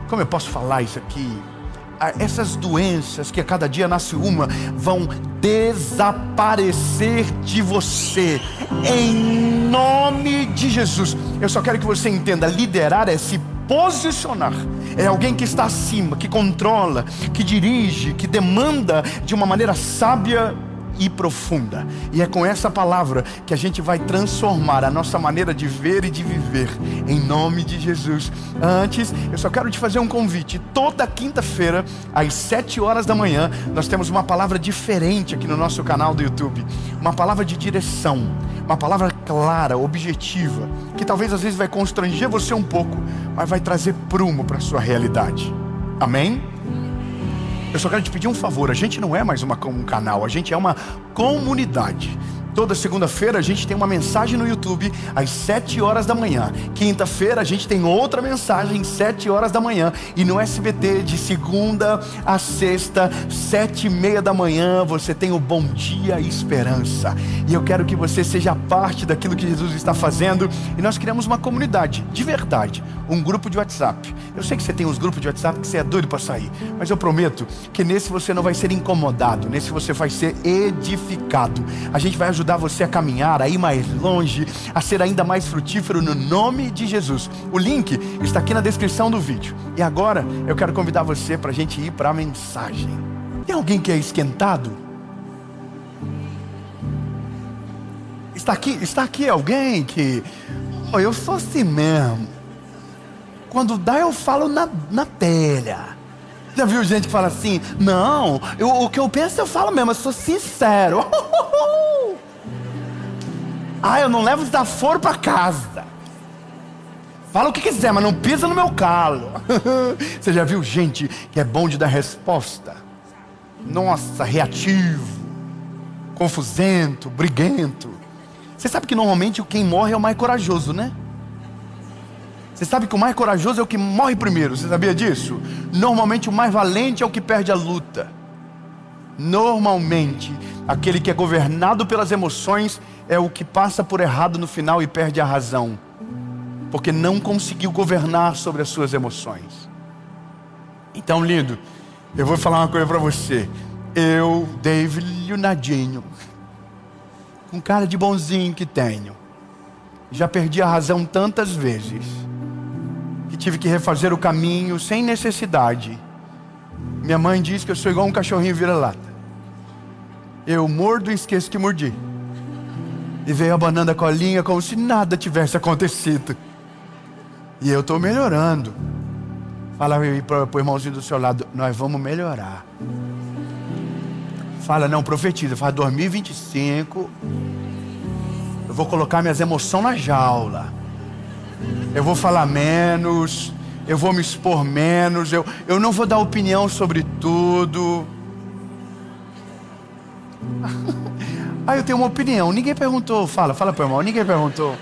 como eu posso falar isso aqui? Essas doenças que a cada dia nasce uma vão desaparecer de você em nome de Jesus. Eu só quero que você entenda: liderar é se posicionar, é alguém que está acima, que controla, que dirige, que demanda de uma maneira sábia e profunda. E é com essa palavra que a gente vai transformar a nossa maneira de ver e de viver, em nome de Jesus. Antes, eu só quero te fazer um convite. Toda quinta-feira, às 7 horas da manhã, nós temos uma palavra diferente aqui no nosso canal do YouTube. Uma palavra de direção, uma palavra clara, objetiva, que talvez às vezes vai constranger você um pouco, mas vai trazer prumo para a sua realidade. Amém? Eu só quero te pedir um favor: a gente não é mais um canal, a gente é uma comunidade. Toda segunda-feira a gente tem uma mensagem no YouTube às 7 horas da manhã. Quinta-feira a gente tem outra mensagem às 7 horas da manhã. E no SBT, de segunda a sexta, 7:30 da manhã, você tem o Bom Dia Esperança. E eu quero que você seja parte daquilo que Jesus está fazendo. E nós criamos uma comunidade, de verdade, um grupo de WhatsApp. Eu sei que você tem uns grupos de WhatsApp que você é doido para sair, mas eu prometo que nesse você não vai ser incomodado, nesse você vai ser edificado. A gente vai ajudar você a caminhar, a ir mais longe, a ser ainda mais frutífero no nome de Jesus. O link está aqui na descrição do vídeo. E agora eu quero convidar você para a gente ir para a mensagem. Tem alguém que é esquentado? Está aqui alguém que... Oh, eu sou assim mesmo. Quando dá eu falo na telha. Já viu gente que fala assim: não, o que eu penso eu falo mesmo, eu sou sincero. Eu não levo desaforo para casa. Fala o que quiser, mas não pisa no meu calo. Você já viu gente que é bom de dar resposta? Nossa, reativo, confusento, briguento. Você sabe que normalmente quem morre é o mais corajoso, né? Você sabe que o mais corajoso é o que morre primeiro. Você sabia disso? Normalmente o mais valente é o que perde a luta. Normalmente aquele que é governado pelas emoções é o que passa por errado no final e perde a razão, porque não conseguiu governar sobre as suas emoções. Então, lindo, eu vou falar uma coisa para você. Eu, David Leonardinho, com cara de bonzinho que tenho, já perdi a razão tantas vezes que tive que refazer o caminho sem necessidade. Minha mãe diz que eu sou igual um cachorrinho vira-lata. Eu mordo e esqueço que mordi. E veio abanando a colinha como se nada tivesse acontecido. E eu estou melhorando. Fala aí para o irmãozinho do seu lado: nós vamos melhorar. Fala, não, profetiza. Fala, 2025 eu vou colocar minhas emoções na jaula. Eu vou falar menos, eu vou me expor menos, eu não vou dar opinião sobre tudo. Eu tenho uma opinião, ninguém perguntou. Fala para o irmão, ninguém perguntou.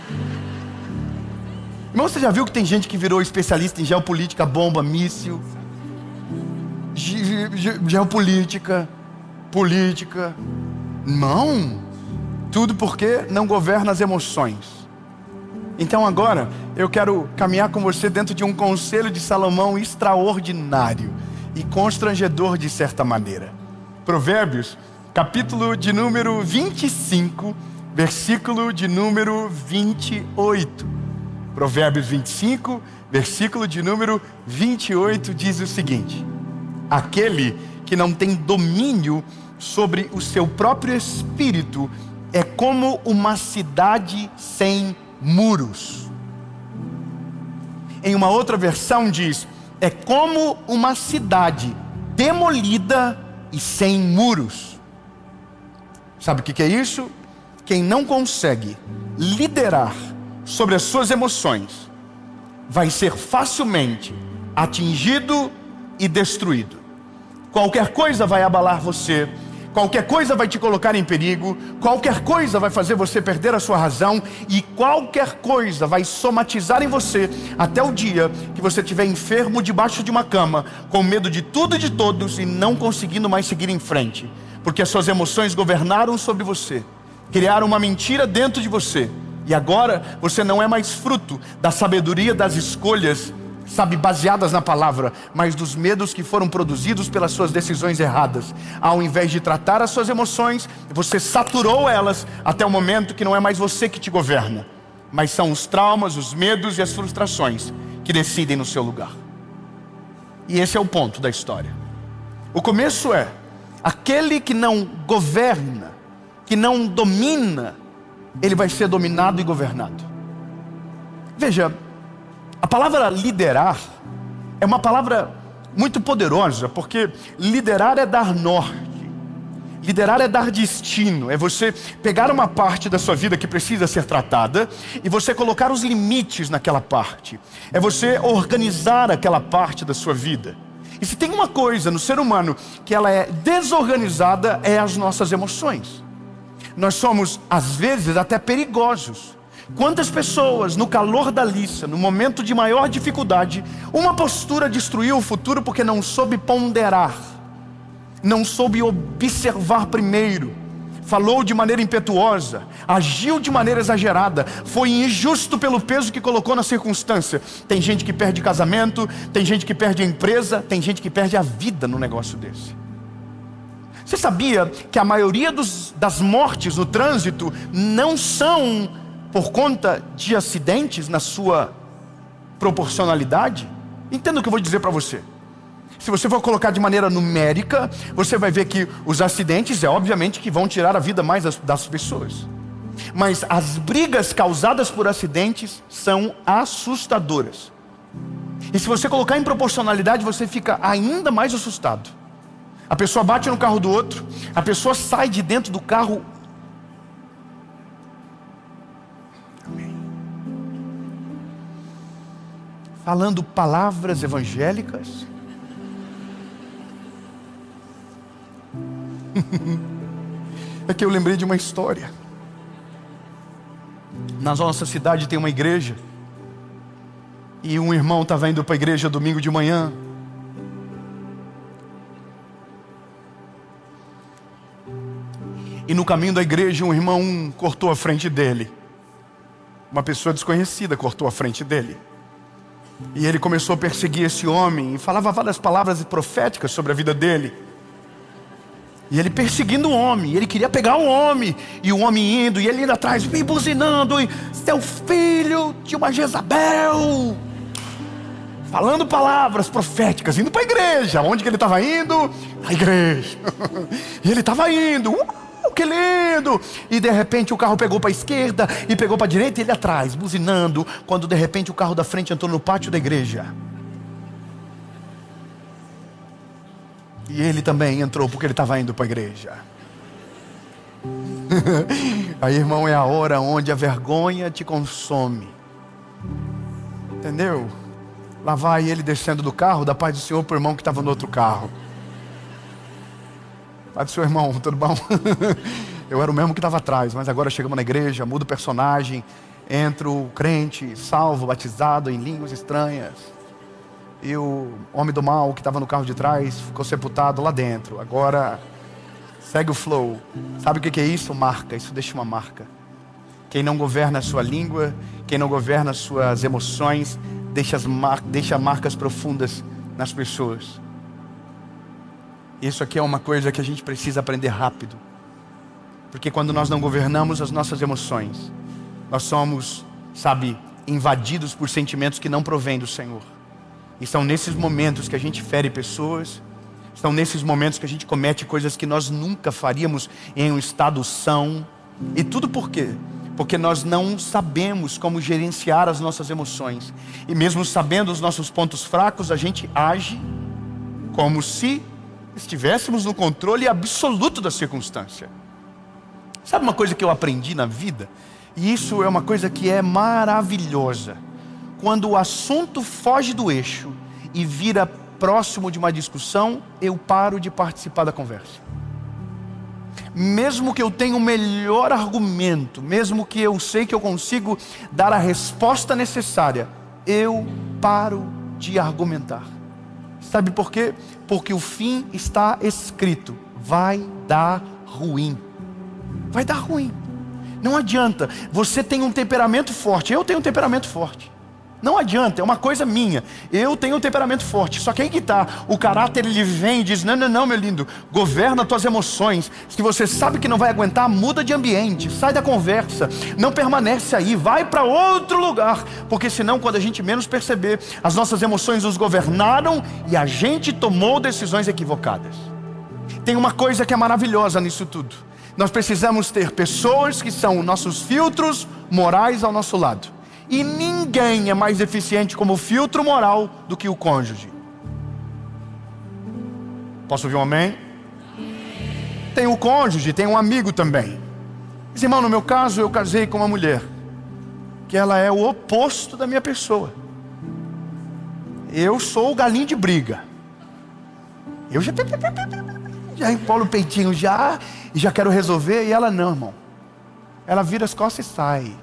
Irmão, você já viu que tem gente que virou especialista em geopolítica, bomba, míssil, geopolítica, política? Não, tudo porque não governa as emoções. Então agora eu quero caminhar com você dentro de um conselho de Salomão extraordinário e constrangedor de certa maneira. Provérbios, capítulo de número 25, versículo de número 28. Provérbios 25, versículo de número 28 diz o seguinte: aquele que não tem domínio sobre o seu próprio espírito é como uma cidade sem muros. Em uma outra versão diz: é como uma cidade demolida e sem muros. Sabe o que é isso? Quem não consegue liderar sobre as suas emoções vai ser facilmente atingido e destruído. Qualquer coisa vai abalar você, qualquer coisa vai te colocar em perigo, qualquer coisa vai fazer você perder a sua razão, e qualquer coisa vai somatizar em você até o dia que você estiver enfermo debaixo de uma cama, com medo de tudo e de todos e não conseguindo mais seguir em frente, porque as suas emoções governaram sobre você, criaram uma mentira dentro de você, e agora você não é mais fruto da sabedoria das escolhas sabe, baseadas na palavra, mas dos medos que foram produzidos pelas suas decisões erradas. Ao invés de tratar as suas emoções, você saturou elas até o momento que não é mais você que te governa, mas são os traumas, os medos e as frustrações que decidem no seu lugar. E esse é o ponto da história. O começo é: aquele que não governa, que não domina, ele vai ser dominado e governado. Veja, a palavra liderar é uma palavra muito poderosa, porque liderar é dar norte, liderar é dar destino, é você pegar uma parte da sua vida que precisa ser tratada e você colocar os limites naquela parte, é você organizar aquela parte da sua vida. E se tem uma coisa no ser humano que ela é desorganizada, é as nossas emoções. Nós somos, às vezes, até perigosos. Quantas pessoas, no calor da liça, no momento de maior dificuldade, uma postura destruiu o futuro porque não soube ponderar, não soube observar primeiro, falou de maneira impetuosa, agiu de maneira exagerada, foi injusto pelo peso que colocou na circunstância. Tem gente que perde casamento, tem gente que perde a empresa, tem gente que perde a vida num negócio desse. Você sabia que a maioria das mortes no trânsito não são por conta de acidentes na sua proporcionalidade? Entenda o que eu vou dizer para você. Se você for colocar de maneira numérica, você vai ver que os acidentes obviamente que vão tirar a vida mais das pessoas. Mas as brigas causadas por acidentes são assustadoras. E se você colocar em proporcionalidade, você fica ainda mais assustado. A pessoa bate no carro do outro, a pessoa sai de dentro do carro. Amém. Falando palavras evangélicas. É que eu lembrei de uma história. Na nossa cidade tem uma igreja, e um irmão estava indo para a igreja domingo de manhã. E no caminho da igreja, um irmão cortou a frente dele. Uma pessoa desconhecida cortou a frente dele. E ele começou a perseguir esse homem e falava várias palavras proféticas sobre a vida dele. E ele perseguindo o homem, ele queria pegar o homem, e o homem indo, e ele indo atrás, me buzinando, e seu filho de uma Jezabel, falando palavras proféticas, indo para a igreja. Onde que ele estava indo? A igreja. E ele estava indo, que lindo! E de repente o carro pegou para a esquerda, e pegou para a direita, e ele atrás, buzinando, quando de repente o carro da frente entrou no pátio da igreja. E ele também entrou porque ele estava indo para a igreja. Aí, irmão, é a hora onde a vergonha te consome. Entendeu? Lá vai ele descendo do carro, da paz do Senhor para o irmão que estava no outro carro. Paz do Senhor, irmão, tudo bom? Eu era o mesmo que estava atrás, mas agora chegamos na igreja, muda o personagem, entra o crente, salvo, batizado em línguas estranhas. E o homem do mal que estava no carro de trás ficou sepultado lá dentro. Agora segue o flow. Sabe o que é isso? Marca. Isso deixa uma marca. Quem não governa a sua língua, quem não governa as suas emoções, deixa marcas profundas nas pessoas. Isso aqui é uma coisa que a gente precisa aprender rápido. Porque quando nós não governamos as nossas emoções, nós somos, invadidos por sentimentos que não provêm do Senhor. E são nesses momentos que a gente fere pessoas, são nesses momentos que a gente comete coisas que nós nunca faríamos em um estado são. E tudo por quê? Porque nós não sabemos como gerenciar as nossas emoções. E mesmo sabendo os nossos pontos fracos, a gente age como se estivéssemos no controle absoluto da circunstância. Sabe uma coisa que eu aprendi na vida? E isso é uma coisa que é maravilhosa. Quando o assunto foge do eixo e vira próximo de uma discussão, eu paro de participar da conversa. Mesmo que eu tenha o melhor argumento, mesmo que eu sei que eu consigo dar a resposta necessária, eu paro de argumentar. Sabe por quê? Porque o fim está escrito: vai dar ruim. Vai dar ruim. Não adianta. Você tem um temperamento forte, eu tenho um temperamento forte. Não adianta, é uma coisa minha. Eu tenho um temperamento forte. Só que aí que está, o caráter ele vem e diz, não, meu lindo, governa tuas emoções. Se você sabe que não vai aguentar, muda de ambiente, sai da conversa, não permanece aí, vai para outro lugar. Porque senão, quando a gente menos perceber, as nossas emoções nos governaram e a gente tomou decisões equivocadas. Tem uma coisa que é maravilhosa nisso tudo. Nós precisamos ter pessoas que são nossos filtros morais ao nosso lado. E ninguém é mais eficiente como filtro moral do que o cônjuge. Posso ouvir um amém? Tem o cônjuge, tem um amigo também. Mas, irmão, no meu caso, eu casei com uma mulher que ela é o oposto da minha pessoa. Eu sou o galinho de briga. Eu já empolo o peitinho e já quero resolver, e ela não, irmão. Ela vira as costas e sai.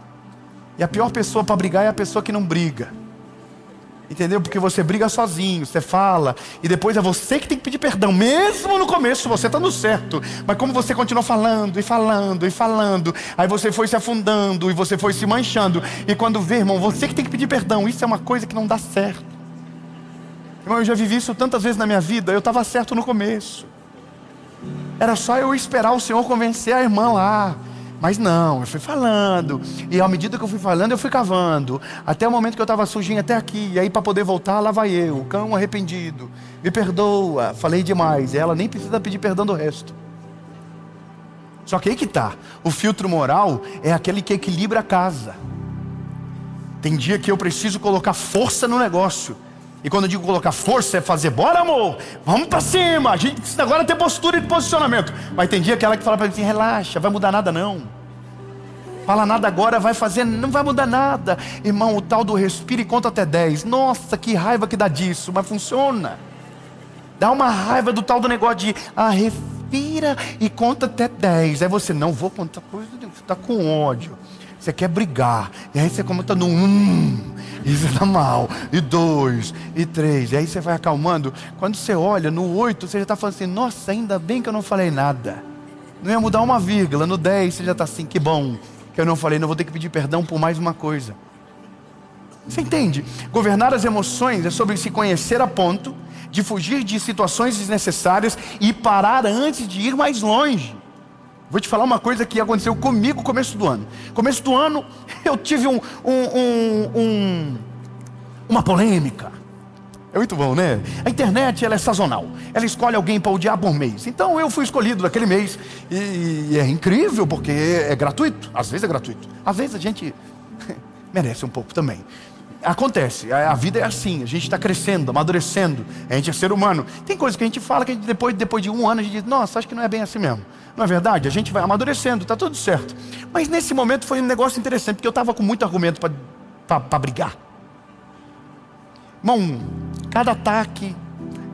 E a pior pessoa para brigar é a pessoa que não briga. Entendeu? Porque você briga sozinho, você fala, e depois é você que tem que pedir perdão. Mesmo no começo você está no certo, mas como você continuou falando e falando e falando, aí você foi se afundando e você foi se manchando, e quando vê, irmão, você que tem que pedir perdão. Isso é uma coisa que não dá certo. Irmão, eu já vivi isso tantas vezes na minha vida. Eu estava certo no começo, era só eu esperar o Senhor convencer a irmã lá. Mas não, eu fui falando, e à medida que eu fui falando, eu fui cavando, até o momento que eu estava sujinho até aqui. E aí para poder voltar, lá vai eu, o cão arrependido. Me perdoa, falei demais. E ela nem precisa pedir perdão do resto. Só que aí que tá, o filtro moral é aquele que equilibra a casa. Tem dia que eu preciso colocar força no negócio. E quando eu digo colocar força, é fazer, bora amor, vamos pra cima. A gente precisa agora ter postura e posicionamento. Mas tem dia aquela que fala pra mim assim, relaxa, vai mudar nada não. Fala nada agora, vai fazer, não vai mudar nada. Irmão, o tal do respira e conta até 10. Nossa, que raiva que dá disso, mas funciona. Dá uma raiva do tal do negócio de, respira e conta até 10. Aí você, não vou contar coisa, você tá com ódio. Você quer brigar, e aí você comenta no 1, e você tá mal, e 2, e 3, e aí você vai acalmando. Quando você olha no 8, você já está falando assim, nossa, ainda bem que eu não falei nada. Não ia mudar uma vírgula. No 10 você já está assim, que bom que eu não falei, não vou ter que pedir perdão por mais uma coisa. Você entende? Governar as emoções é sobre se conhecer a ponto de fugir de situações desnecessárias e parar antes de ir mais longe. Vou te falar uma coisa que aconteceu comigo no começo do ano. Começo do ano, eu tive uma polêmica. É muito bom, né? A internet, ela é sazonal. Ela escolhe alguém para odiar por mês. Então eu fui escolhido daquele mês. E é incrível, porque é gratuito. Às vezes é gratuito. Às vezes a gente merece um pouco também. Acontece, a vida é assim, a gente está crescendo, amadurecendo, a gente é ser humano. Tem coisas que a gente fala que a gente, depois de um ano a gente diz, nossa, acho que não é bem assim mesmo. Não é verdade? A gente vai amadurecendo, está tudo certo. Mas nesse momento foi um negócio interessante, porque eu estava com muito argumento para brigar. Irmão, cada ataque,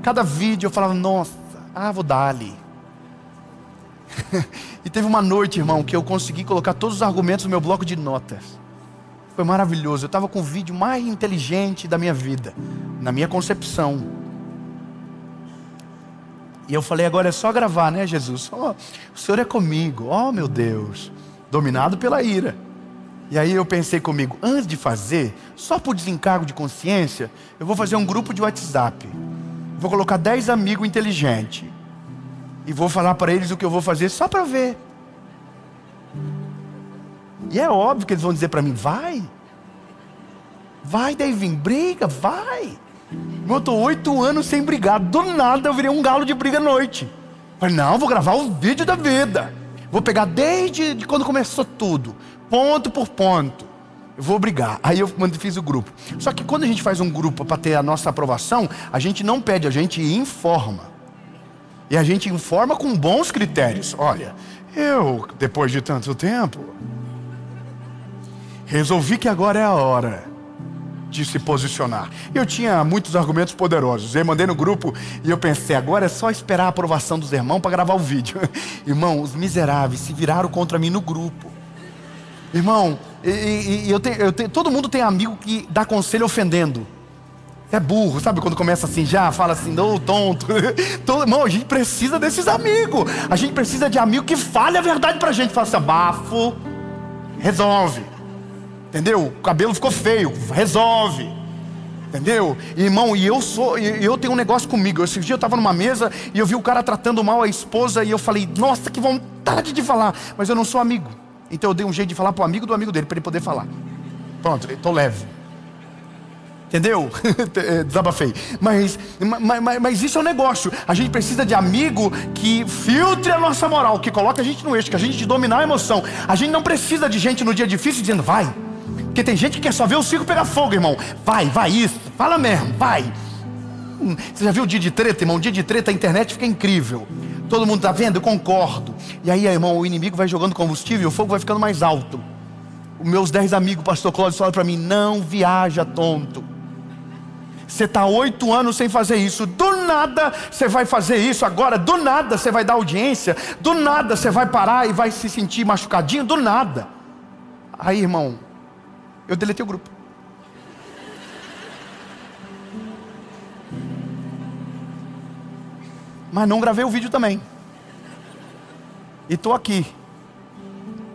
cada vídeo eu falava, nossa, vou dar ali. E teve uma noite, irmão, que eu consegui colocar todos os argumentos no meu bloco de notas. Foi maravilhoso. Eu estava com o vídeo mais inteligente da minha vida, na minha concepção. E eu falei, agora é só gravar, né, Jesus? O Senhor é comigo, meu Deus. Dominado pela ira. E aí eu pensei comigo, antes de fazer, só por desencargo de consciência, eu vou fazer um grupo de WhatsApp. Vou colocar 10 amigos inteligentes. E vou falar para eles o que eu vou fazer só para ver. E é óbvio que eles vão dizer para mim, vai, Davinho, briga, vai. Eu estou 8 anos sem brigar, do nada eu virei um galo de briga à noite. Falei, não, vou gravar o vídeo da vida. Vou pegar desde quando começou tudo, ponto por ponto. Eu vou brigar. Aí eu fiz o grupo. Só que quando a gente faz um grupo para ter a nossa aprovação, a gente não pede, a gente informa. E a gente informa com bons critérios. Olha, eu, depois de tanto tempo, resolvi que agora é a hora de se posicionar. Eu tinha muitos argumentos poderosos. Eu mandei no grupo e eu pensei, agora é só esperar a aprovação dos irmãos para gravar o vídeo. Irmão, os miseráveis se viraram contra mim no grupo. Irmão, todo mundo tem amigo que dá conselho ofendendo. É burro, sabe quando começa assim, já fala assim, tonto. Irmão, a gente precisa desses amigos. A gente precisa de amigo que fale a verdade pra gente. Fala assim, bafo, resolve. Entendeu? O cabelo ficou feio, resolve. Entendeu? Irmão, e eu tenho um negócio comigo. Esse dia eu estava numa mesa e eu vi o cara tratando mal a esposa e eu falei, nossa, que vontade de falar. Mas eu não sou amigo. Então eu dei um jeito de falar pro amigo do amigo dele, para ele poder falar. Pronto, estou leve. Entendeu? Desabafei. Mas isso é um negócio. A gente precisa de amigo que filtre a nossa moral, que coloque a gente no eixo, que a gente dominar a emoção. A gente não precisa de gente no dia difícil dizendo, vai. Porque tem gente que quer só ver o circo pegar fogo, irmão. Vai isso, fala mesmo, vai. Você já viu o dia de treta, irmão? O dia de treta, a internet fica incrível. Todo mundo tá vendo? Eu concordo. E aí, irmão, o inimigo vai jogando combustível e o fogo vai ficando mais alto. Os meus 10 amigos, pastor Cláudio, falaram para mim, não viaja, tonto. Você está 8 anos sem fazer isso. Do nada você vai fazer isso agora. Do nada você vai dar audiência. Do nada você vai parar e vai se sentir machucadinho. Do nada. Aí, irmão, eu deletei o grupo. Mas não gravei o vídeo também. E estou aqui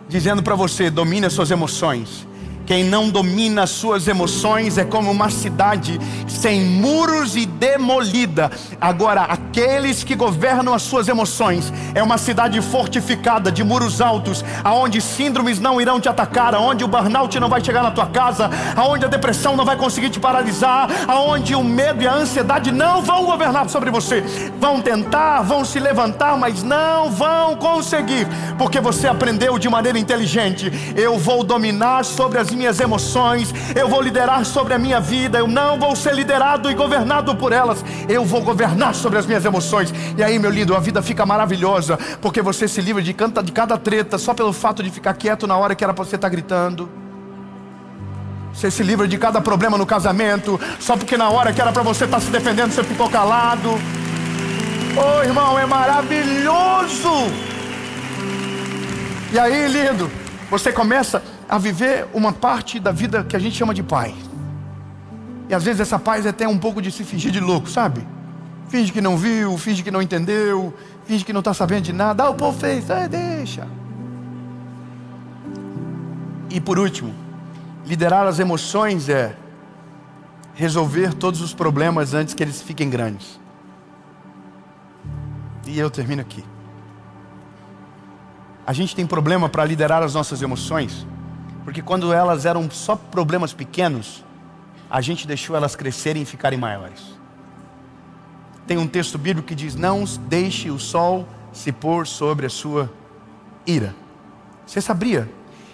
dizendo para você, domine as suas emoções. Quem não domina as suas emoções é como uma cidade sem muros e demolida. Agora, aqueles que governam as suas emoções é uma cidade fortificada, de muros altos, aonde síndromes não irão te atacar, aonde o burnout não vai chegar na tua casa, aonde a depressão não vai conseguir te paralisar, aonde o medo e a ansiedade não vão governar sobre você. Vão tentar, vão se levantar, mas não vão conseguir, porque você aprendeu de maneira inteligente. Eu vou dominar sobre as minhas emoções, eu vou liderar sobre a minha vida, eu não vou ser liderado e governado por elas, eu vou governar sobre as minhas emoções. E aí, meu lindo, a vida fica maravilhosa, porque você se livra de cada treta, só pelo fato de ficar quieto na hora que era para você estar gritando. Você se livra de cada problema no casamento, só porque na hora que era para você estar se defendendo, você ficou calado. Oh, irmão, é maravilhoso. E aí, lindo, você começa a viver uma parte da vida que a gente chama de pai. E às vezes essa paz é até um pouco de se fingir de louco, sabe? Finge que não viu, finge que não entendeu, finge que não está sabendo de nada. Ah, o povo fez, deixa. E por último, liderar as emoções é resolver todos os problemas antes que eles fiquem grandes. E eu termino aqui. A gente tem problema para liderar as nossas emoções, porque quando elas eram só problemas pequenos, a gente deixou elas crescerem e ficarem maiores. Tem um texto bíblico que diz, não deixe o sol se pôr sobre a sua ira. Você sabia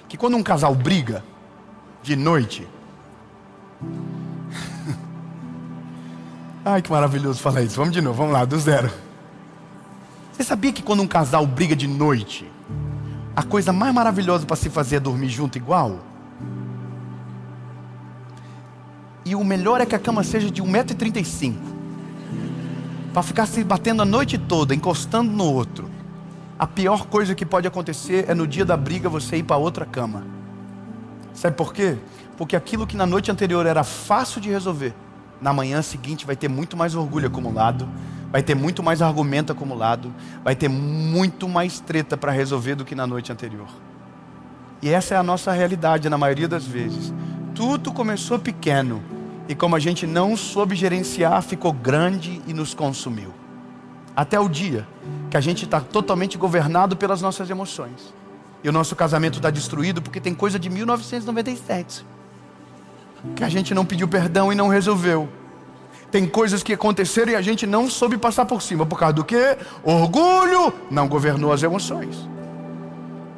que quando um casal briga de noite... Ai, que maravilhoso falar isso. Vamos de novo, vamos lá, do zero. Você sabia que quando um casal briga de noite, a coisa mais maravilhosa para se fazer é dormir junto igual? E o melhor é que a cama seja de 1,35 m. Para ficar se batendo a noite toda, encostando no outro. A pior coisa que pode acontecer é no dia da briga você ir para outra cama. Sabe por quê? Porque aquilo que na noite anterior era fácil de resolver, na manhã seguinte vai ter muito mais orgulho acumulado, vai ter muito mais argumento acumulado, vai ter muito mais treta para resolver do que na noite anterior. E essa é a nossa realidade na maioria das vezes. Tudo começou pequeno e como a gente não soube gerenciar, ficou grande e nos consumiu. Até o dia que a gente está totalmente governado pelas nossas emoções. E o nosso casamento está destruído porque tem coisa de 1997 que a gente não pediu perdão e não resolveu. Tem coisas que aconteceram e a gente não soube passar por cima. Por causa do quê? Orgulho não governou as emoções.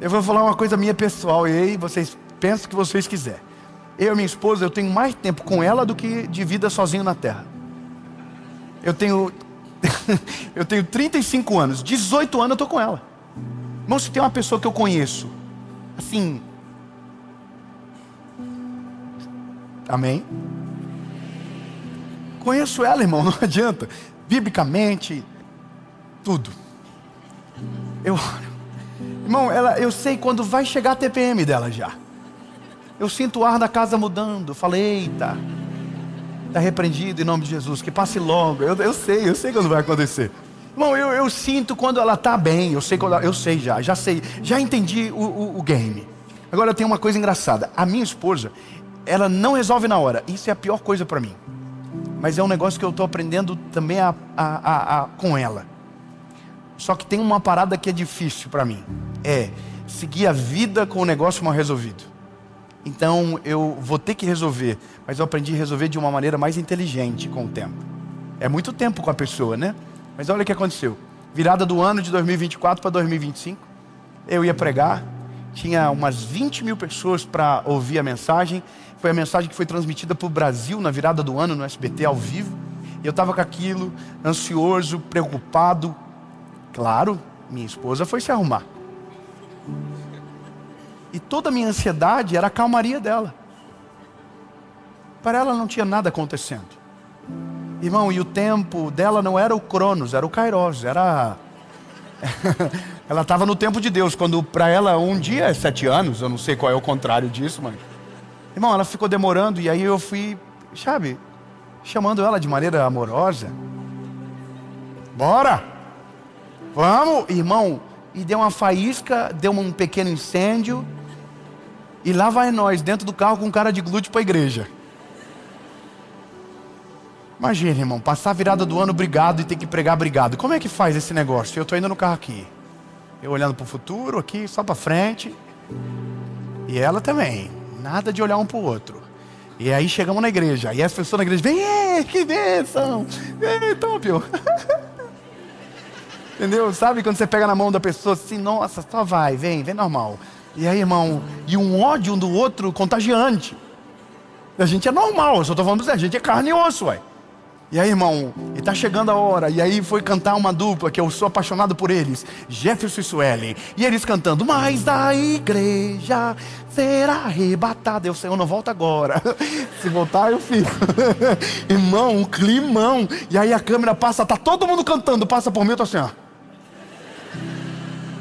Eu vou falar uma coisa minha pessoal, e aí vocês pensam o que vocês quiserem. Eu e minha esposa, eu tenho mais tempo com ela do que de vida sozinho na terra. Eu tenho 35 anos, 18 anos eu estou com ela. Irmão, se tem uma pessoa que eu conheço, assim, amém? Conheço ela, irmão, não adianta. Biblicamente, tudo. Irmão, eu sei quando vai chegar a TPM dela já. Eu sinto o ar da casa mudando. Falei, eita, está repreendido em nome de Jesus, que passe logo. Eu sei quando vai acontecer. Irmão, eu sinto quando ela está bem. Eu sei já sei, já entendi o game. Agora tem uma coisa engraçada. A minha esposa, ela não resolve na hora. Isso é a pior coisa para mim. mas é um negócio que eu estou aprendendo também com ela. Só que tem uma parada que é difícil para mim, é seguir a vida com o negócio mal resolvido. Então eu vou ter que resolver, mas eu aprendi a resolver de uma maneira mais inteligente com o tempo. É muito tempo com a pessoa, né? Mas olha o que aconteceu. Virada do ano de 2024 para 2025, eu ia pregar, tinha umas 20 mil pessoas para ouvir a mensagem. Foi a mensagem que foi transmitida para o Brasil na virada do ano no SBT ao vivo. E eu estava com aquilo, ansioso, preocupado. Claro, minha esposa foi se arrumar. E toda a minha ansiedade era a calmaria dela. Para ela não tinha nada acontecendo. Irmão, e o tempo dela não era o Cronos, era o Kairos, era... Ela estava no tempo de Deus, quando para ela um dia é 7 anos, eu não sei qual é o contrário disso, mas... Irmão, ela ficou demorando e aí eu fui, sabe, chamando ela de maneira amorosa. Bora! Vamos! Irmão, e deu uma faísca, deu um pequeno incêndio. E lá vai nós, dentro do carro com cara de glúteo para a igreja. Imagina, irmão, passar a virada do ano brigado e ter que pregar brigado. Como é que faz esse negócio? Eu estou indo no carro aqui. Eu olhando para o futuro aqui, só para frente. E ela também. Nada de olhar um para o outro. E aí chegamos na igreja. E as pessoas na igreja, vem, que bênção. Top. Entendeu? Sabe quando você pega na mão da pessoa assim, nossa, só vai, vem normal. E aí, irmão, e um ódio um do outro contagiante. A gente é normal, eu só estou falando pra você, a gente é carne e osso, ué. E aí, irmão, e tá chegando a hora, e aí foi cantar uma dupla, que eu sou apaixonado por eles, Jefferson e Suelen, e eles cantando, mas a igreja será arrebatada. Eu, Senhor, não volta agora, se voltar eu fico. Irmão, um climão, e aí a câmera passa, tá todo mundo cantando, passa por mim, eu tô assim, ó.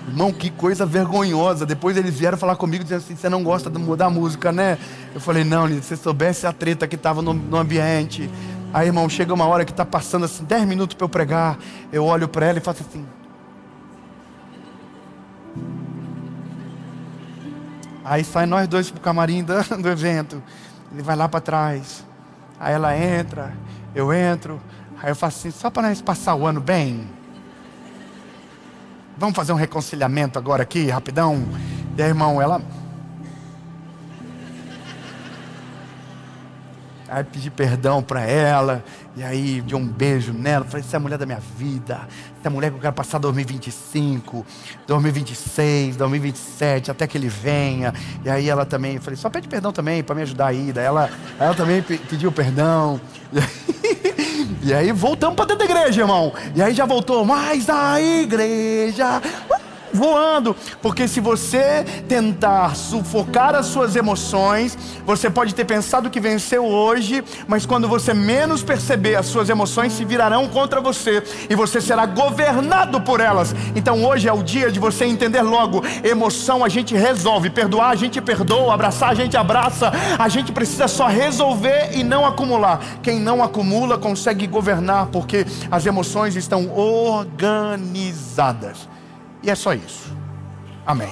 Irmão, que coisa vergonhosa. Depois eles vieram falar comigo, dizendo assim, você não gosta da música, né? Eu falei, não, se você soubesse a treta que estava no ambiente. Aí, irmão, chega uma hora que está passando assim, 10 minutos para eu pregar. Eu olho para ela e faço assim. Aí sai nós dois pro camarim do evento. Ele vai lá para trás. Aí ela entra, eu entro. Aí eu faço assim, só para nós passar o ano bem. Vamos fazer um reconciliamento agora aqui, rapidão. E aí, irmão, ela... Aí pedi perdão para ela. E aí dei um beijo nela. Falei, você é a mulher da minha vida. Você é a mulher que eu quero passar 2025, 2026, 2027, até que ele venha. E aí ela também, eu falei, só pede perdão também para me ajudar aí. Daí ela também pediu perdão. E aí voltamos para dentro da igreja, irmão. E aí já voltou, mas a igreja... voando, porque se você tentar sufocar as suas emoções, você pode ter pensado que venceu hoje, mas quando você menos perceber, as suas emoções se virarão contra você, e você será governado por elas. Então hoje é o dia de você entender logo, emoção a gente resolve, perdoar a gente perdoa, abraçar a gente abraça, a gente precisa só resolver e não acumular. Quem não acumula consegue governar, porque as emoções estão organizadas. E é só isso. Amém.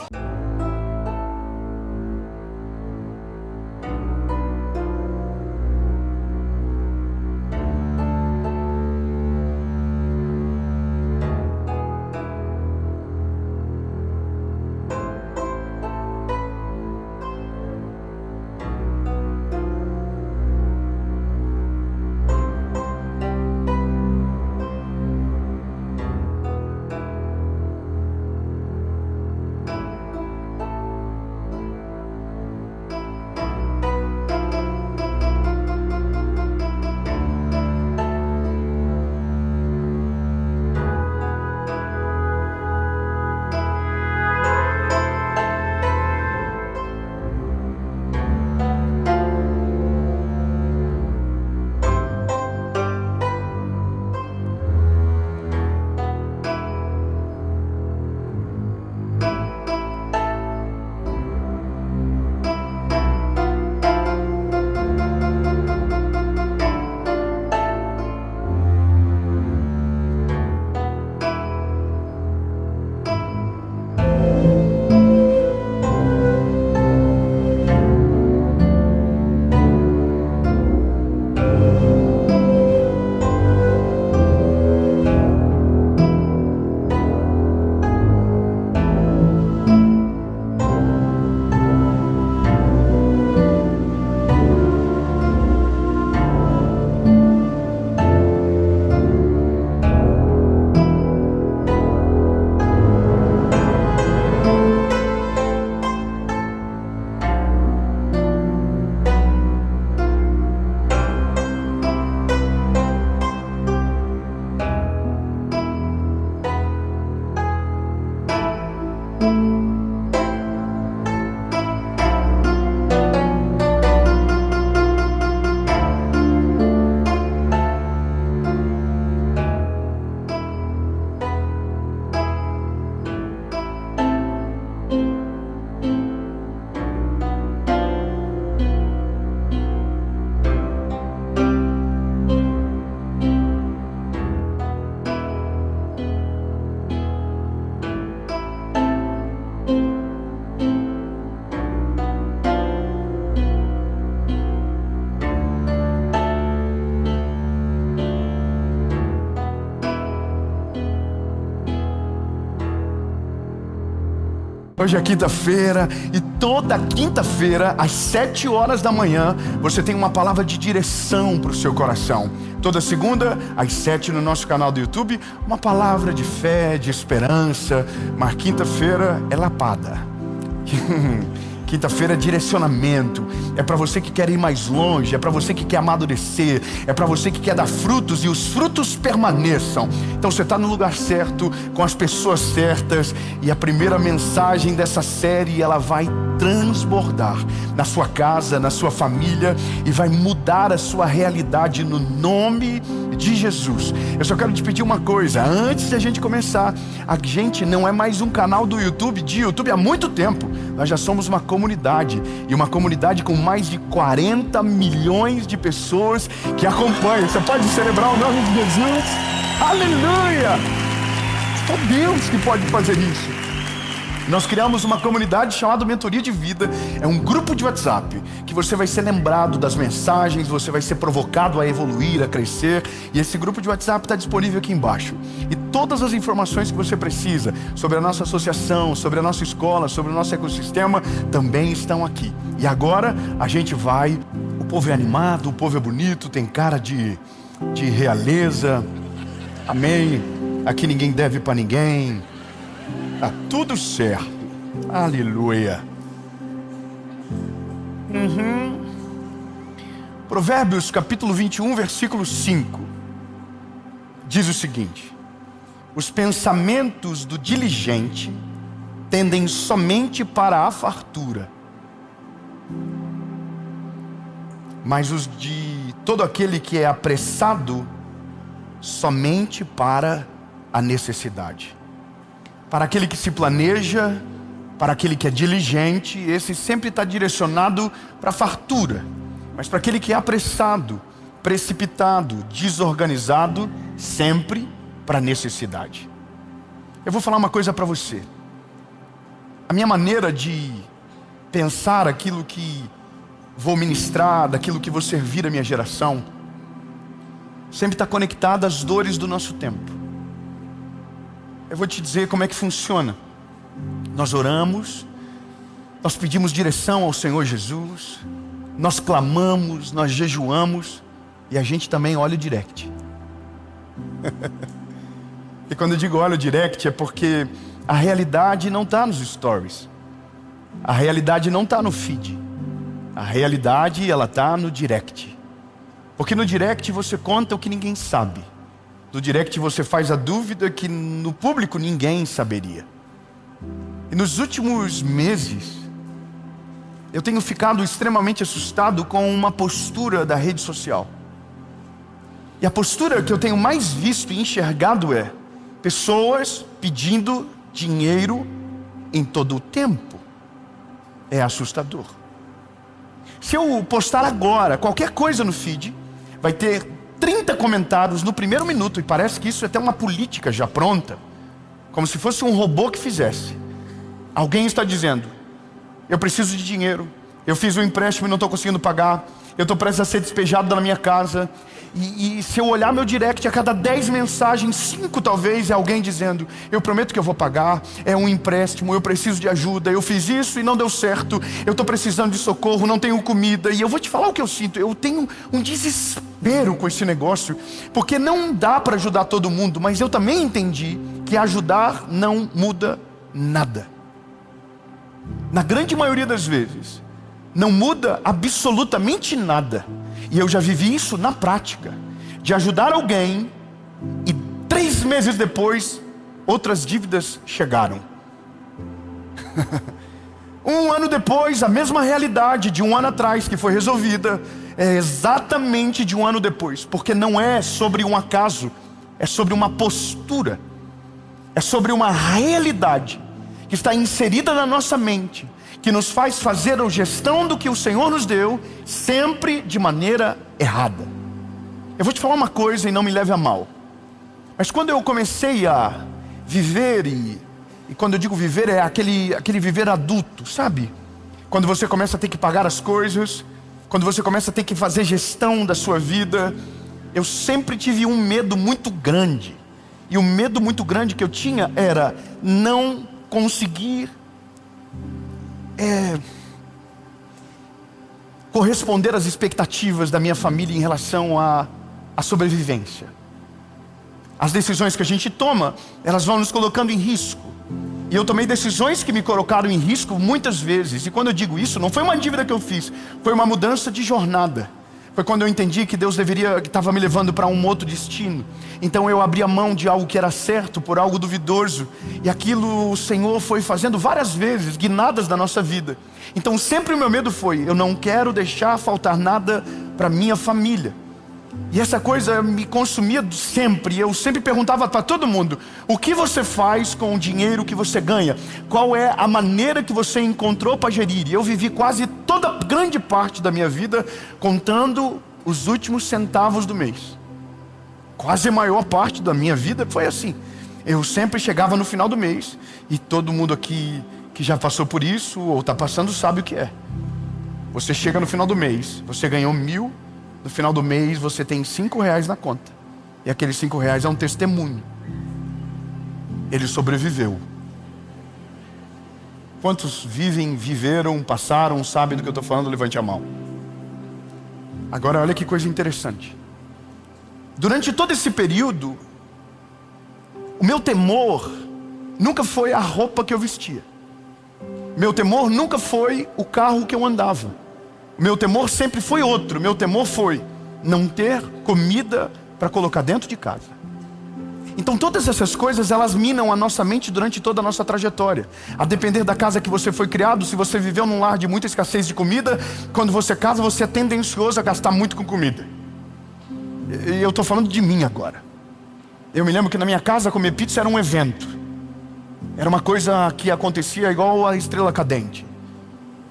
Hoje é quinta-feira e toda quinta-feira, às 7 horas da manhã, você tem uma palavra de direção para o seu coração. Toda segunda, às 7 no nosso canal do YouTube, uma palavra de fé, de esperança. Mas quinta-feira é lapada. Quinta-feira é direcionamento. É para você que quer ir mais longe, é para você que quer amadurecer, é para você que quer dar frutos e os frutos permaneçam. Então você está no lugar certo, com as pessoas certas, e a primeira mensagem dessa série, ela vai transbordar na sua casa, na sua família, e vai mudar a sua realidade no nome de Jesus. Eu só quero te pedir uma coisa, antes de a gente começar. A gente não é mais um canal do YouTube, há muito tempo. Nós já somos uma comunidade, e uma comunidade com mais de 40 milhões de pessoas que acompanham. Você pode celebrar o nome de Jesus? Aleluia! Só Deus que pode fazer isso. Nós criamos uma comunidade chamada Mentoria de Vida. É um grupo de WhatsApp que você vai ser lembrado das mensagens, você vai ser provocado a evoluir, a crescer. E esse grupo de WhatsApp está disponível aqui embaixo. E todas as informações que você precisa sobre a nossa associação, sobre a nossa escola, sobre o nosso ecossistema, também estão aqui. E agora a gente vai... O povo é animado, o povo é bonito, tem cara de realeza. Amém. Aqui ninguém deve para ninguém. Tá tudo certo. Aleluia. Provérbios capítulo 21, versículo 5 diz o seguinte: os pensamentos do diligente tendem somente para a fartura, mas os de todo aquele que é apressado somente para a necessidade. Para aquele que se planeja, para aquele que é diligente, esse sempre está direcionado para a fartura. Mas para aquele que é apressado, precipitado, desorganizado, sempre para a necessidade. Eu vou falar uma coisa para você. A minha maneira de pensar aquilo que vou ministrar, daquilo que vou servir a minha geração, sempre está conectada às dores do nosso tempo. Eu vou te dizer como é que funciona. Nós oramos, nós pedimos direção ao Senhor Jesus, nós clamamos, nós jejuamos, e a gente também olha o direct. E quando eu digo olha o direct, é porque a realidade não está nos stories, a realidade não está no feed, a realidade ela está no direct. Porque no direct você conta o que ninguém sabe. No direct você faz a dúvida que no público ninguém saberia. E nos últimos meses, eu tenho ficado extremamente assustado com uma postura da rede social. E a postura que eu tenho mais visto e enxergado é pessoas pedindo dinheiro em todo o tempo. É assustador. Se eu postar agora qualquer coisa no feed, vai ter 30 comentários no primeiro minuto, e parece que isso é até uma política já pronta, como se fosse um robô que fizesse. Alguém está dizendo: eu preciso de dinheiro, eu fiz um empréstimo e não estou conseguindo pagar, eu estou prestes a ser despejado da minha casa. E se eu olhar meu direct, a cada 10 mensagens, 5 talvez é alguém dizendo: eu prometo que eu vou pagar, é um empréstimo, eu preciso de ajuda, eu fiz isso e não deu certo, eu estou precisando de socorro, não tenho comida. E eu vou te falar o que eu sinto, eu tenho um desespero com esse negócio, porque não dá para ajudar todo mundo, mas eu também entendi que ajudar não muda nada. Na grande maioria das vezes, não muda absolutamente nada. E eu já vivi isso na prática, de ajudar alguém e 3 meses depois, outras dívidas chegaram. 1 ano depois, a mesma realidade de 1 ano atrás que foi resolvida, é exatamente de 1 ano depois. Porque não é sobre um acaso, é sobre uma postura, é sobre uma realidade que está inserida na nossa mente, que nos faz fazer a gestão do que o Senhor nos deu, sempre de maneira errada. Eu vou te falar uma coisa e não me leve a mal, mas quando eu comecei a viver, e quando eu digo viver, é aquele viver adulto, sabe? Quando você começa a ter que pagar as coisas, quando você começa a ter que fazer gestão da sua vida, eu sempre tive um medo muito grande. E o medo muito grande que eu tinha era não conseguir corresponder às expectativas da minha família em relação à sobrevivência. As decisões que a gente toma, elas vão nos colocando em risco. E eu tomei decisões que me colocaram em risco muitas vezes. E quando eu digo isso, não foi uma dívida que eu fiz, foi uma mudança de jornada. Foi quando eu entendi que Deus estava me levando para um outro destino. Então eu abri a mão de algo que era certo por algo duvidoso. E aquilo o Senhor foi fazendo várias vezes, guinadas da nossa vida. Então sempre o meu medo foi: eu não quero deixar faltar nada para minha família. E essa coisa me consumia sempre. Eu sempre perguntava para todo mundo: o que você faz com o dinheiro que você ganha? Qual é a maneira que você encontrou para gerir? E eu vivi quase toda grande parte da minha vida contando os últimos centavos do mês. Quase a maior parte da minha vida foi assim. Eu sempre chegava no final do mês, e todo mundo aqui que já passou por isso ou está passando sabe o que é. Você chega no final do mês, você ganhou 1.000. No final do mês você tem R$5 na conta. E aqueles R$5 é um testemunho. Ele sobreviveu. Quantos viveram, passaram, sabem do que eu estou falando? Levante a mão. Agora olha que coisa interessante. Durante todo esse período, o meu temor nunca foi a roupa que eu vestia. Meu temor nunca foi o carro que eu andava. Meu temor sempre foi outro. Meu temor foi não ter comida para colocar dentro de casa. Então todas essas coisas, elas minam a nossa mente durante toda a nossa trajetória. A depender da casa que você foi criado, se você viveu num lar de muita escassez de comida, quando você casa, você é tendencioso a gastar muito com comida. E eu estou falando de mim agora. Eu me lembro que na minha casa comer pizza era um evento. Era uma coisa que acontecia igual a estrela cadente.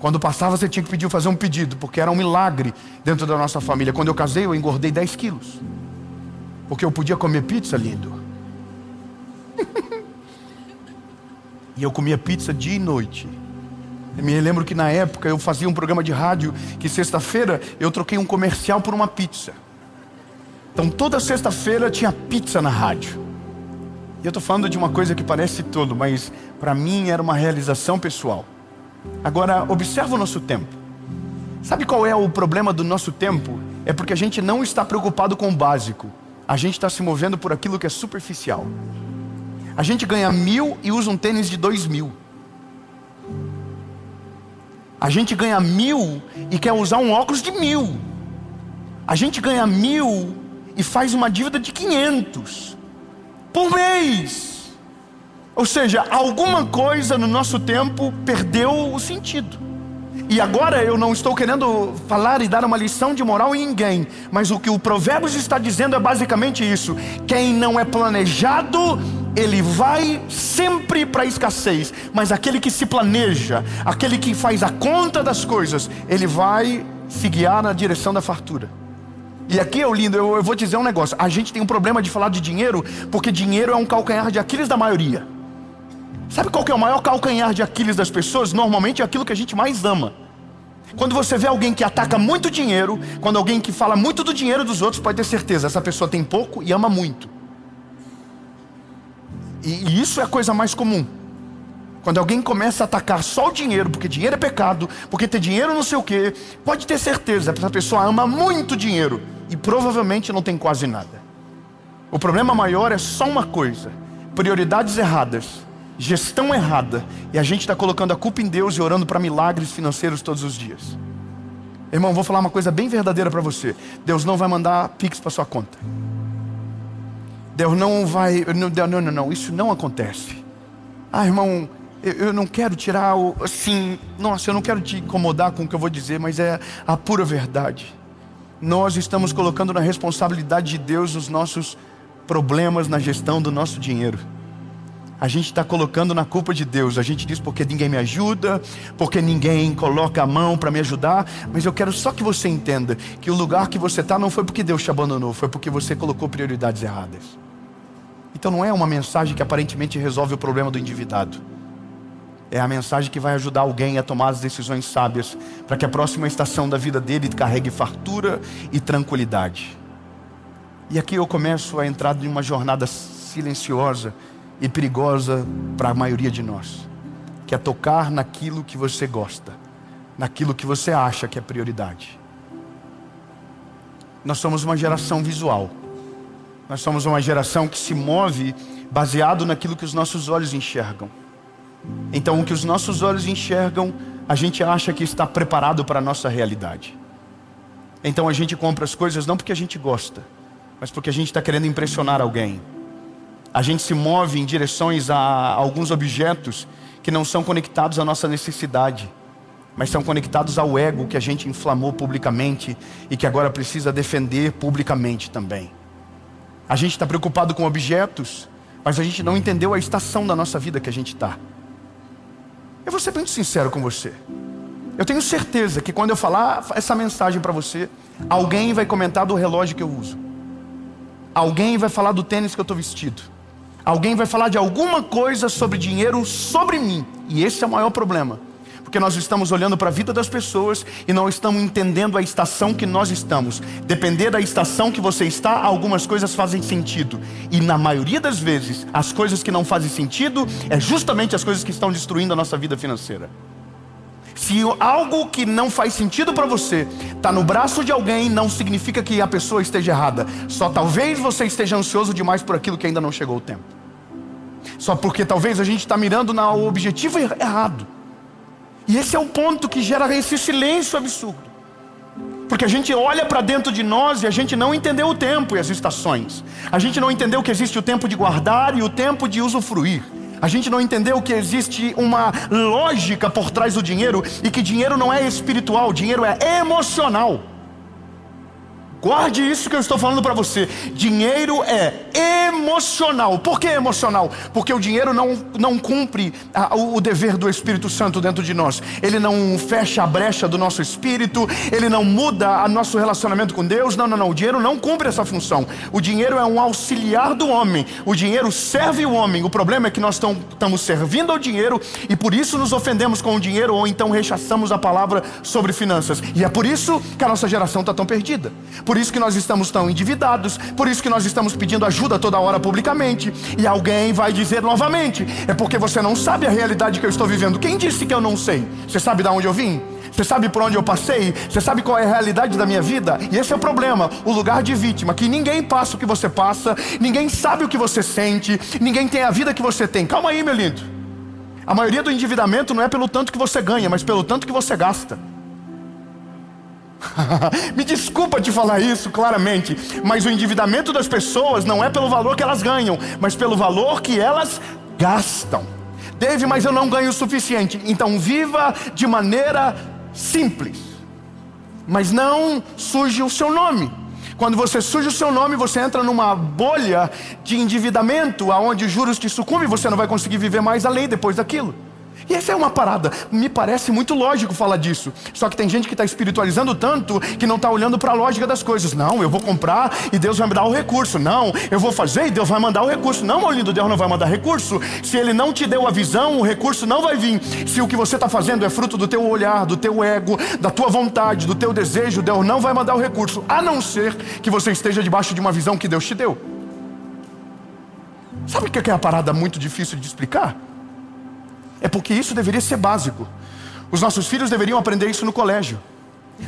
Quando passava, você tinha que fazer um pedido, porque era um milagre dentro da nossa família. Quando eu casei, eu engordei 10 quilos. Porque eu podia comer pizza, lindo. E eu comia pizza dia e noite. Eu me lembro que na época eu fazia um programa de rádio, que sexta-feira eu troquei um comercial por uma pizza. Então toda sexta-feira tinha pizza na rádio. E eu estou falando de uma coisa que parece tolo, mas para mim era uma realização pessoal. Agora, observa o nosso tempo. Sabe qual é o problema do nosso tempo? É porque a gente não está preocupado com o básico. A gente está se movendo por aquilo que é superficial. A gente ganha 1.000 e usa um tênis de 2.000. A gente ganha 1.000 e quer usar um óculos de 1.000. A gente ganha 1.000 e faz uma dívida de 500 por mês. Ou seja, alguma coisa no nosso tempo perdeu o sentido. E agora eu não estou querendo falar e dar uma lição de moral em ninguém, mas o que o Provérbios está dizendo é basicamente isso: quem não é planejado, ele vai sempre para a escassez. Mas aquele que se planeja, aquele que faz a conta das coisas, ele vai se guiar na direção da fartura. E aqui é lindo, eu vou dizer um negócio. A gente tem um problema de falar de dinheiro, porque dinheiro é um calcanhar de Aquiles da maioria. Sabe qual que é o maior calcanhar de Aquiles das pessoas? Normalmente é aquilo que a gente mais ama. Quando você vê alguém que ataca muito dinheiro, quando alguém que fala muito do dinheiro dos outros, pode ter certeza, essa pessoa tem pouco e ama muito. E isso é a coisa mais comum. Quando alguém começa a atacar só o dinheiro, porque dinheiro é pecado, porque ter dinheiro não sei o quê, pode ter certeza, essa pessoa ama muito dinheiro e provavelmente não tem quase nada. O problema maior é só uma coisa: prioridades erradas, gestão errada, e a gente está colocando a culpa em Deus e orando para milagres financeiros todos os dias. Irmão, vou falar uma coisa bem verdadeira para você: Deus não vai mandar Pix para sua conta. Deus não vai, não, isso não acontece. Ah, irmão, eu não quero tirar assim, nossa, eu não quero te incomodar com o que eu vou dizer, mas é a pura verdade. Nós estamos colocando na responsabilidade de Deus os nossos problemas na gestão do nosso dinheiro. A gente está colocando na culpa de Deus. A gente diz: porque ninguém me ajuda, porque ninguém coloca a mão para me ajudar. Mas eu quero só que você entenda que o lugar que você está não foi porque Deus te abandonou, foi porque você colocou prioridades erradas. Então não é uma mensagem que aparentemente resolve o problema do endividado. É a mensagem que vai ajudar alguém a tomar as decisões sábias, para que a próxima estação da vida dele carregue fartura e tranquilidade. E aqui eu começo a entrar em uma jornada silenciosa e perigosa para a maioria de nós. que é tocar naquilo que você gosta, naquilo que você acha que é prioridade. Nós somos uma geração visual. Nós somos uma geração que se move baseado naquilo que os nossos olhos enxergam. Então o que os nossos olhos enxergam, a gente acha que está preparado para a nossa realidade. Então a gente compra as coisas não porque a gente gosta, mas porque a gente está querendo impressionar alguém. A gente se move em direções a alguns objetos que não são conectados à nossa necessidade, mas são conectados ao ego que a gente inflamou publicamente e que agora precisa defender publicamente também. A gente está preocupado com objetos, mas a gente não entendeu a estação da nossa vida que a gente está. Eu vou ser bem sincero com você. Eu tenho certeza que quando eu falar essa mensagem para você, alguém vai comentar do relógio que eu uso. Alguém vai falar do tênis que eu estou vestido. Alguém vai falar de alguma coisa sobre dinheiro sobre mim. E esse é o maior problema. Porque nós estamos olhando para a vida das pessoas e não estamos entendendo a estação que nós estamos. Depender da estação que você está, algumas coisas fazem sentido. E na maioria das vezes, as coisas que não fazem sentido é justamente as coisas que estão destruindo a nossa vida financeira. Se algo que não faz sentido para você está no braço de alguém, não significa que a pessoa esteja errada. Só talvez você esteja ansioso demais por aquilo que ainda não chegou o tempo. Só porque talvez a gente está mirando no objetivo errado. E esse é o ponto que gera esse silêncio absurdo. Porque a gente olha para dentro de nós e a gente não entendeu o tempo e as estações. A gente não entendeu que existe o tempo de guardar e o tempo de usufruir. A gente não entendeu que existe uma lógica por trás do dinheiro e que dinheiro não é espiritual, dinheiro é emocional. Guarde isso que eu estou falando para você. Dinheiro é emocional. Por que emocional? Porque o dinheiro não cumpre o dever do Espírito Santo dentro de nós. Ele não fecha a brecha do nosso espírito. Ele não muda o nosso relacionamento com Deus. Não. O dinheiro não cumpre essa função. O dinheiro é um auxiliar do homem. O dinheiro serve o homem. O problema é que nós estamos servindo ao dinheiro e por isso nos ofendemos com o dinheiro ou então rechaçamos a palavra sobre finanças. E é por isso que a nossa geração está tão perdida. Por isso que nós estamos tão endividados, por isso que nós estamos pedindo ajuda toda hora publicamente. E alguém vai dizer novamente, é porque você não sabe a realidade que eu estou vivendo. Quem disse que eu não sei? Você sabe de onde eu vim? Você sabe por onde eu passei? Você sabe qual é a realidade da minha vida? E esse é o problema, o lugar de vítima, que ninguém passa o que você passa, ninguém sabe o que você sente, ninguém tem a vida que você tem. Calma aí, meu lindo. A maioria do endividamento não é pelo tanto que você ganha, mas pelo tanto que você gasta. Me desculpa te falar isso claramente, mas o endividamento das pessoas não é pelo valor que elas ganham, mas pelo valor que elas gastam. Dave, mas eu não ganho o suficiente. Então viva de maneira simples, mas não suje o seu nome. Quando você suja o seu nome, você entra numa bolha de endividamento, aonde os juros te sucumbem e você não vai conseguir viver mais a lei depois daquilo. E essa é uma parada, me parece muito lógico falar disso. Só que tem gente que está espiritualizando tanto que não está olhando para a lógica das coisas. Não, eu vou comprar e Deus vai me dar o recurso. Não, eu vou fazer e Deus vai mandar o recurso. Não, meu lindo, Deus não vai mandar recurso. Se Ele não te deu a visão, o recurso não vai vir. Se o que você está fazendo é fruto do teu olhar, do teu ego, da tua vontade, do teu desejo, Deus não vai mandar o recurso. A não ser que você esteja debaixo de uma visão que Deus te deu. Sabe o que é a parada muito difícil de explicar? É porque isso deveria ser básico. Os nossos filhos deveriam aprender isso no colégio.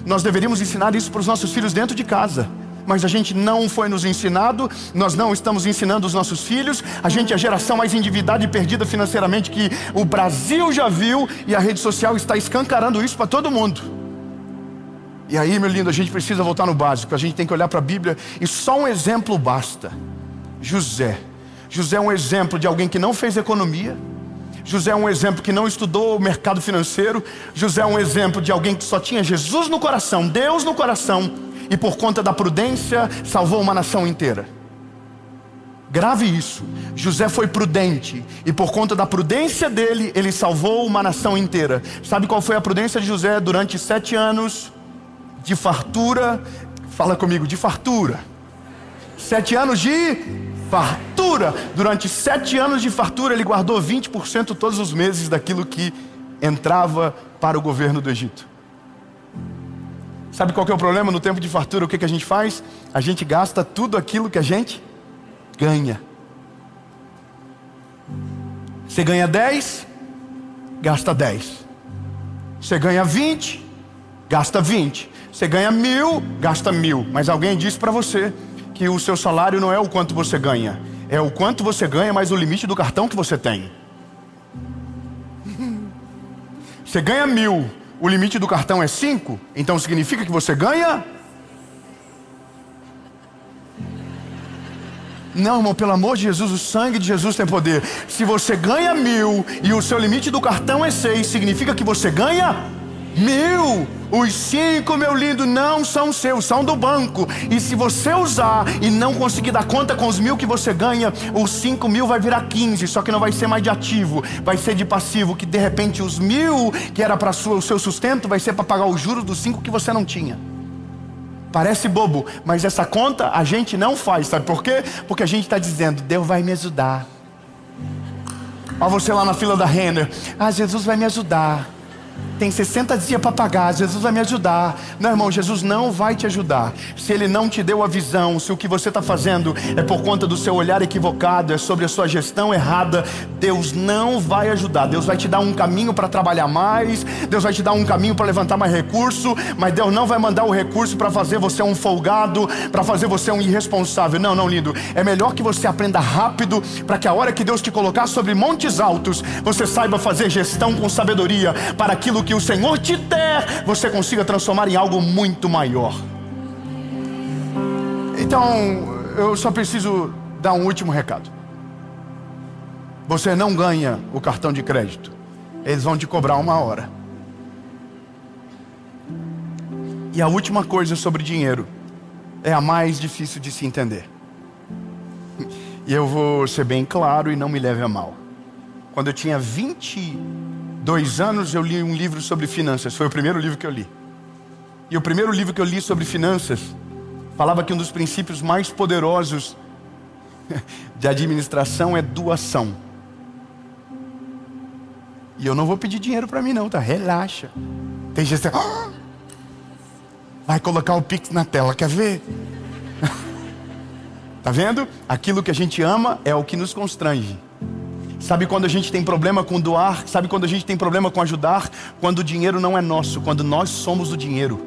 Nós deveríamos ensinar isso para os nossos filhos dentro de casa. Mas a gente não foi nos ensinado, nós não estamos ensinando os nossos filhos. A gente é a geração mais endividada e perdida financeiramente que o Brasil já viu. E a rede social está escancarando isso para todo mundo. E aí, meu lindo, a gente precisa voltar no básico. A gente tem que olhar para a Bíblia e só um exemplo basta. José. José é um exemplo de alguém que não fez economia. José é um exemplo que não estudou o mercado financeiro. José é um exemplo de alguém que só tinha Jesus no coração, Deus no coração, e por conta da prudência salvou uma nação inteira. Grave isso. José foi prudente e por conta da prudência dele, ele salvou uma nação inteira. Sabe qual foi a prudência de José durante 7 anos de fartura? Fala comigo, de fartura. 7 anos de fartura. Durante 7 anos de fartura, ele guardou 20% todos os meses daquilo que entrava para o governo do Egito. Sabe qual que é o problema no tempo de fartura? O que a gente faz? A gente gasta tudo aquilo que a gente ganha. Você ganha 10, gasta 10. Você ganha 20, gasta 20. Você ganha 1.000, gasta 1.000. Mas alguém disse para você que o seu salário não é o quanto você ganha, é o quanto você ganha mais o limite do cartão que você tem. Você ganha 1.000, o limite do cartão é 5, então significa que você ganha? Não, irmão, pelo amor de Jesus, o sangue de Jesus tem poder. Se você ganha 1.000 e o seu limite do cartão é 6, significa que você ganha 1.000. Os 5, meu lindo, não são seus, são do banco. E se você usar e não conseguir dar conta com os 1.000 que você ganha, os 5.000 vai virar 15, só que não vai ser mais de ativo, vai ser de passivo, que de repente os 1.000 que era para o seu sustento vai ser para pagar os juros dos 5 que você não tinha. Parece bobo, mas essa conta a gente não faz, sabe por quê? Porque a gente está dizendo, Deus vai me ajudar. Olha você lá na fila da Renner, Jesus vai me ajudar. Tem 60 dias para pagar, Jesus vai me ajudar. Não, irmão, Jesus não vai te ajudar. Se Ele não te deu a visão, se o que você está fazendo é por conta do seu olhar equivocado, é sobre a sua gestão errada, Deus não vai ajudar. Deus vai te dar um caminho para trabalhar mais, Deus vai te dar um caminho para levantar mais recurso, mas Deus não vai mandar o recurso para fazer você um folgado, para fazer você um irresponsável. Não, não, lindo. É melhor que você aprenda rápido, para que a hora que Deus te colocar sobre montes altos, você saiba fazer gestão com sabedoria, para aquilo que o Senhor te der, você consiga transformar em algo muito maior. Então, eu só preciso dar um último recado. Você não ganha o cartão de crédito, eles vão te cobrar uma hora. E a última coisa sobre dinheiro é a mais difícil de se entender. E eu vou ser bem claro e não me leve a mal. Quando eu tinha 22 anos, eu li um livro sobre finanças. Foi o primeiro livro que eu li. E o primeiro livro que eu li sobre finanças falava que um dos princípios mais poderosos de administração é doação. E eu não vou pedir dinheiro para mim não, tá? Relaxa. Tem gente que vai colocar o Pix na tela, quer ver? Tá vendo? Aquilo que a gente ama é o que nos constrange. Sabe quando a gente tem problema com doar? Sabe quando a gente tem problema com ajudar? Quando o dinheiro não é nosso, quando nós somos o dinheiro.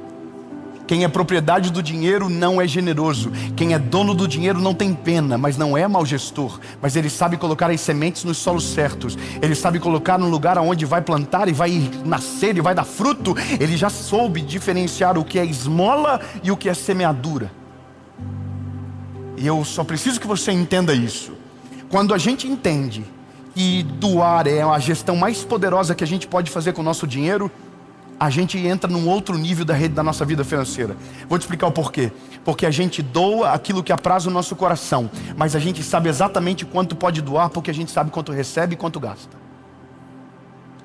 Quem é propriedade do dinheiro não é generoso. Quem é dono do dinheiro não tem pena, mas não é mau gestor. Mas ele sabe colocar as sementes nos solos certos. Ele sabe colocar no lugar onde vai plantar e vai nascer e vai dar fruto. Ele já soube diferenciar o que é esmola e o que é semeadura. E eu só preciso que você entenda isso. Quando a gente entende que doar é a gestão mais poderosa que a gente pode fazer com o nosso dinheiro, a gente entra num outro nível da rede da nossa vida financeira. Vou te explicar o porquê. Porque a gente doa aquilo que apraz o nosso coração, mas a gente sabe exatamente quanto pode doar, porque a gente sabe quanto recebe e quanto gasta.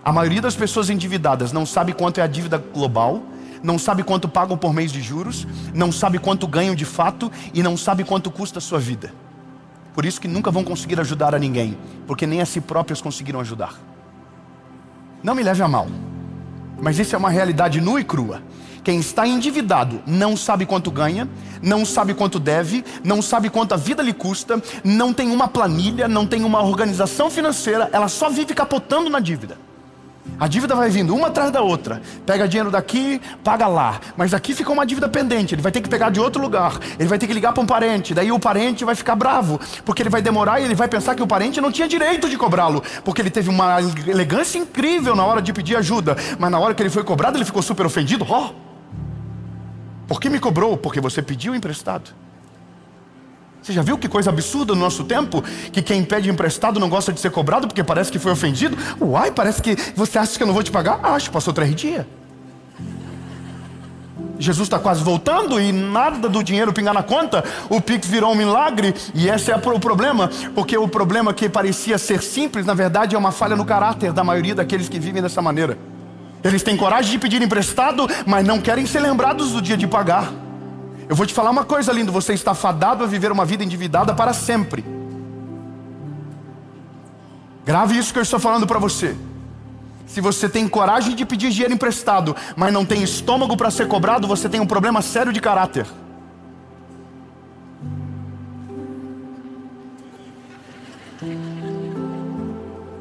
A maioria das pessoas endividadas não sabe quanto é a dívida global, não sabe quanto pagam por mês de juros, não sabe quanto ganham de fato e não sabe quanto custa a sua vida. Por isso que nunca vão conseguir ajudar a ninguém, porque nem a si próprios conseguiram ajudar. Não me leve a mal, mas isso é uma realidade nua e crua. Quem está endividado não sabe quanto ganha, não sabe quanto deve, não sabe quanto a vida lhe custa, não tem uma planilha, não tem uma organização financeira, ela só vive capotando na dívida. A dívida vai vindo uma atrás da outra. Pega dinheiro daqui, paga lá. Mas aqui fica uma dívida pendente. Ele vai ter que pegar de outro lugar. Ele vai ter que ligar para um parente. Daí o parente vai ficar bravo, porque ele vai demorar e ele vai pensar que o parente não tinha direito de cobrá-lo, porque ele teve uma elegância incrível na hora de pedir ajuda. Mas na hora que ele foi cobrado, ele ficou super ofendido. Por que me cobrou? Porque você pediu emprestado. Você já viu que coisa absurda no nosso tempo? Que quem pede emprestado não gosta de ser cobrado porque parece que foi ofendido? Uai, parece que você acha que eu não vou te pagar? Acho, passou 3 dias. Jesus está quase voltando e nada do dinheiro pingar na conta. O Pix virou um milagre e esse é o problema. Porque o problema que parecia ser simples, na verdade é uma falha no caráter da maioria daqueles que vivem dessa maneira. Eles têm coragem de pedir emprestado, mas não querem ser lembrados do dia de pagar. Eu vou te falar uma coisa, lindo, você está fadado a viver uma vida endividada para sempre. Grave isso que eu estou falando para você. Se você tem coragem de pedir dinheiro emprestado, mas não tem estômago para ser cobrado, você tem um problema sério de caráter.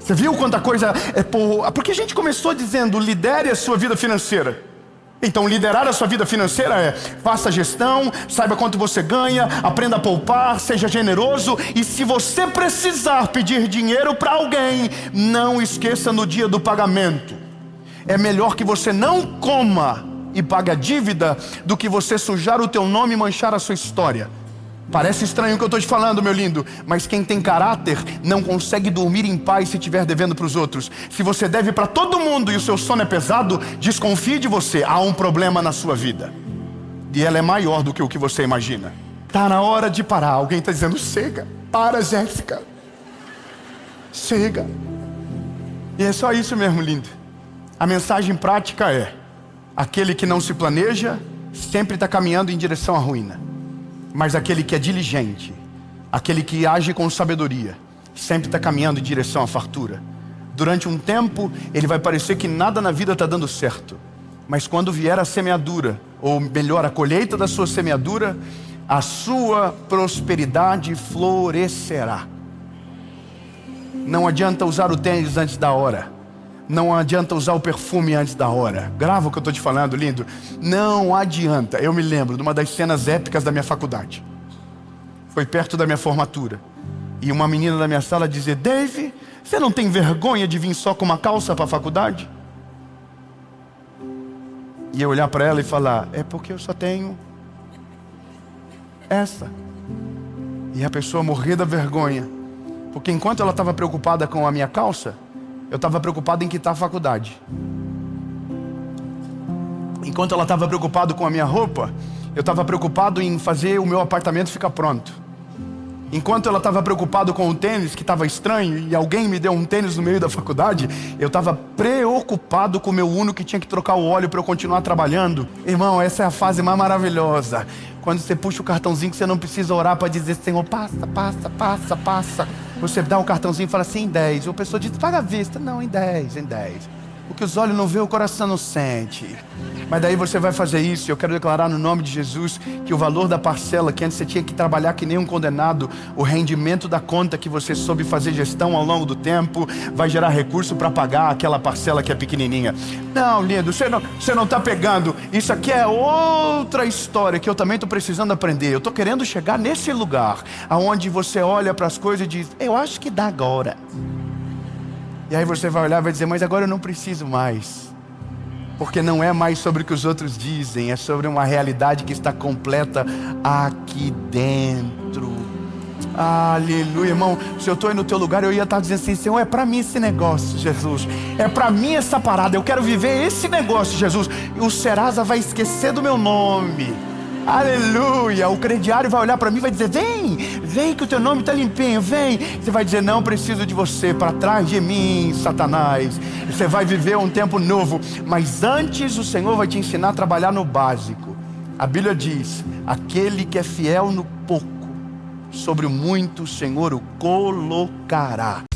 Você viu quanta coisa é por... Porque a gente começou dizendo, lidere a sua vida financeira. Então liderar a sua vida financeira é: faça gestão, saiba quanto você ganha, aprenda a poupar, seja generoso. E se você precisar pedir dinheiro para alguém, não esqueça no dia do pagamento. É melhor que você não coma e pague a dívida do que você sujar o teu nome e manchar a sua história. Parece estranho o que eu estou te falando, meu lindo, mas quem tem caráter não consegue dormir em paz se estiver devendo para os outros. Se você deve para todo mundo e o seu sono é pesado, desconfie de você. Há um problema na sua vida, e ela é maior do que o que você imagina. Está na hora de parar. Alguém está dizendo: chega, para, Jéssica, chega. E é só isso mesmo, lindo. A mensagem prática é: aquele que não se planeja sempre está caminhando em direção à ruína. Mas aquele que é diligente, aquele que age com sabedoria, sempre está caminhando em direção à fartura. Durante um tempo, ele vai parecer que nada na vida está dando certo. Mas quando vier a semeadura, ou melhor, a colheita da sua semeadura, a sua prosperidade florescerá. Não adianta usar o tênis antes da hora. Não adianta usar o perfume antes da hora. Grava o que eu estou te falando, lindo. Não adianta. Eu me lembro de uma das cenas épicas da minha faculdade. Foi perto da minha formatura. E uma menina da minha sala dizia: Dave, você não tem vergonha de vir só com uma calça para a faculdade? E eu olhar para ela e falar: é porque eu só tenho essa. E a pessoa morrer da vergonha. Porque enquanto ela estava preocupada com a minha calça, eu estava preocupado em quitar a faculdade. Enquanto ela estava preocupada com a minha roupa, eu estava preocupado em fazer o meu apartamento ficar pronto. Enquanto ela estava preocupada com o tênis, que estava estranho, e alguém me deu um tênis no meio da faculdade, eu estava preocupado com o meu Uno que tinha que trocar o óleo para eu continuar trabalhando. Irmão, essa é a fase mais maravilhosa. Quando você puxa o cartãozinho que você não precisa orar para dizer: Senhor, passa, passa, passa, passa. Você dá um cartãozinho e fala assim: em 10. E a pessoa diz: paga à vista. Não, em 10, em 10. O que os olhos não vê, o coração não sente. Mas daí você vai fazer isso. Eu quero declarar no nome de Jesus que o valor da parcela, que antes você tinha que trabalhar que nem um condenado, o rendimento da conta que você soube fazer gestão ao longo do tempo, vai gerar recurso para pagar aquela parcela que é pequenininha. Não, lindo, você não está pegando. Isso aqui é outra história que eu também estou precisando aprender. Eu estou querendo chegar nesse lugar onde você olha para as coisas e diz: eu acho que dá agora. E aí você vai olhar e vai dizer: mas agora eu não preciso mais. Porque não é mais sobre o que os outros dizem, é sobre uma realidade que está completa aqui dentro. Aleluia, irmão. Se eu estou aí no teu lugar, eu ia estar dizendo assim: Senhor, é para mim esse negócio, Jesus. É para mim essa parada, eu quero viver esse negócio, Jesus. E o Serasa vai esquecer do meu nome. Aleluia. O crediário vai olhar para mim e vai dizer: vem que o teu nome está limpinho, vem. Você vai dizer: não preciso de você, para trás de mim, Satanás. Você vai viver um tempo novo. Mas antes o Senhor vai te ensinar a trabalhar no básico. A Bíblia diz: aquele que é fiel no pouco, sobre o muito o Senhor o colocará.